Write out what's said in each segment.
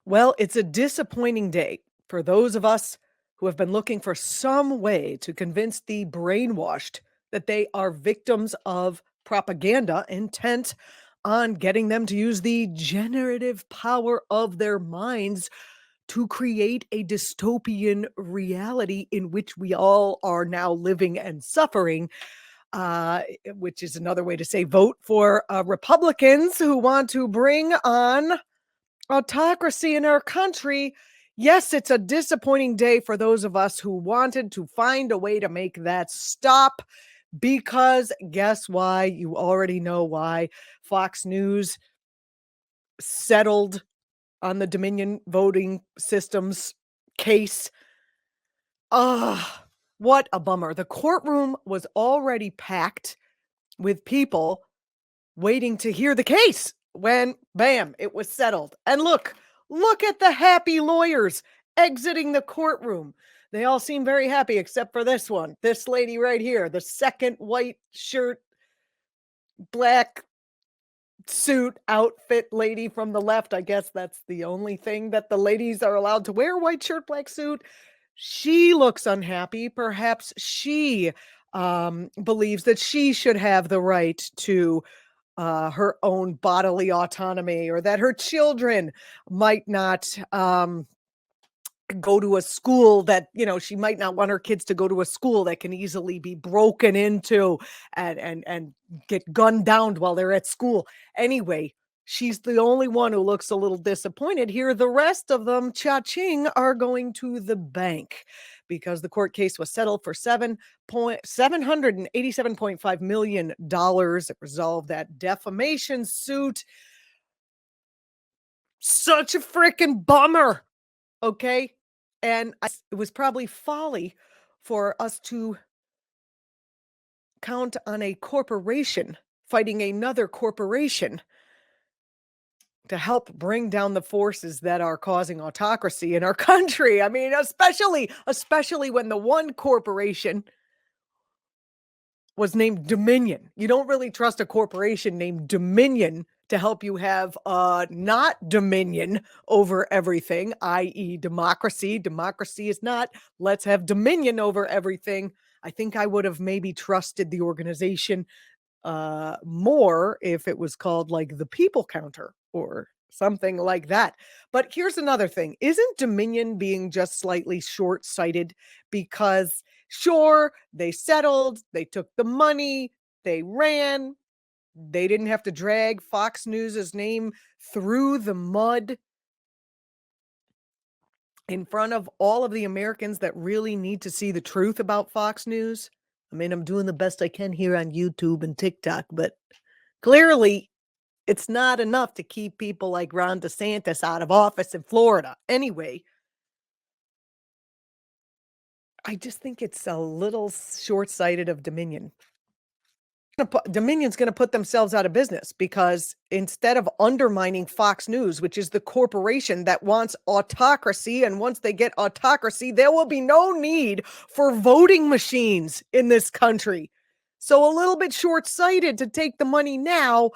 Well, it's a disappointing day for those of us who have been looking for some way to convince the brainwashed that they are victims of propaganda intent on getting them to use the generative power of their minds to create a dystopian reality in which we all are now living and suffering, which is another way to say vote for Republicans who want to bring on autocracy in our country. Yes, it's a disappointing day for those of us who wanted to find a way to make that stop, because guess why? You already know why. Fox News settled on the Dominion voting systems case. Ah, what a bummer. The courtroom was already packed with people waiting to hear the case when, bam, it was settled. And look at the happy lawyers exiting the courtroom. They all seem very happy except for this one, this lady right here, the second white shirt, black suit outfit lady from the left. I guess that's the only thing that the ladies are allowed to wear, white shirt, black suit. She looks unhappy. Perhaps she believes that she should have the right to her own bodily autonomy, or that her children might not go to a school that, she might not want her kids to go to a school that can easily be broken into and get gunned down while they're at school. Anyway, she's the only one who looks a little disappointed here. The rest of them, cha-ching, are going to the bank because the court case was settled for $787.5 million. It resolved that defamation suit. Such a freaking bummer. Okay. And it was probably folly for us to count on a corporation fighting another corporation to help bring down the forces that are causing autocracy in our country. I mean, especially when the one corporation was named Dominion. You don't really trust a corporation named Dominion to help you have not dominion over everything, i.e. democracy. Democracy is not, let's have dominion over everything. I think I would have maybe trusted the organization more if it was called like the People Counter or something like that. But here's another thing. Isn't Dominion being just slightly short-sighted? Because sure, they settled, they took the money, they ran, they didn't have to drag Fox News's name through the mud in front of all of the Americans that really need to see the truth about Fox News. I mean, I'm doing the best I can here on YouTube and TikTok, but clearly it's not enough to keep people like Ron DeSantis out of office in Florida. Anyway, I just think it's a little short-sighted of Dominion. Dominion's going to put themselves out of business because instead of undermining Fox News, which is the corporation that wants autocracy, and once they get autocracy, there will be no need for voting machines in this country. So a little bit short-sighted to take the money now,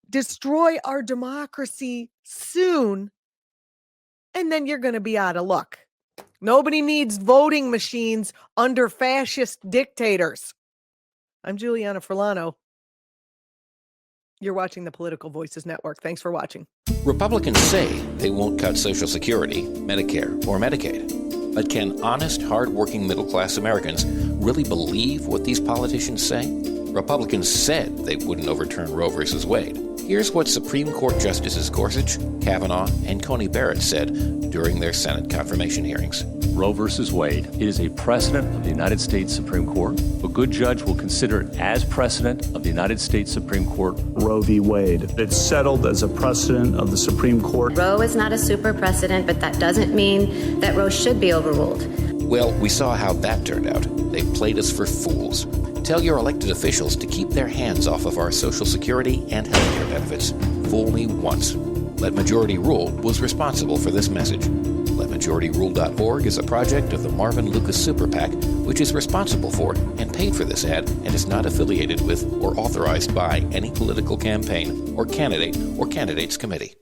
destroy our democracy soon, and then you're going to be out of luck. Nobody needs voting machines under fascist dictators. I'm Julianna Forlano. You're watching the Political Voices Network. Thanks for watching. Republicans say they won't cut Social Security, Medicare, or Medicaid. But can honest, hard-working middle-class Americans really believe what these politicians say? Republicans said they wouldn't overturn Roe v. Wade. Here's what Supreme Court Justices Gorsuch, Kavanaugh, and Coney Barrett said during their Senate confirmation hearings. Roe v. Wade, it is a precedent of the United States Supreme Court. A good judge will consider it as precedent of the United States Supreme Court. Roe v. Wade, it's settled as a precedent of the Supreme Court. Roe is not a super precedent, but that doesn't mean that Roe should be overruled. Well, we saw how that turned out. They played us for fools. Tell your elected officials to keep their hands off of our Social Security and healthcare benefits. Fool me once. Let Majority Rule was responsible for this message. LetMajorityRule.org is a project of the Marvin Lucas Super PAC, which is responsible for and paid for this ad and is not affiliated with or authorized by any political campaign or candidate or candidates committee.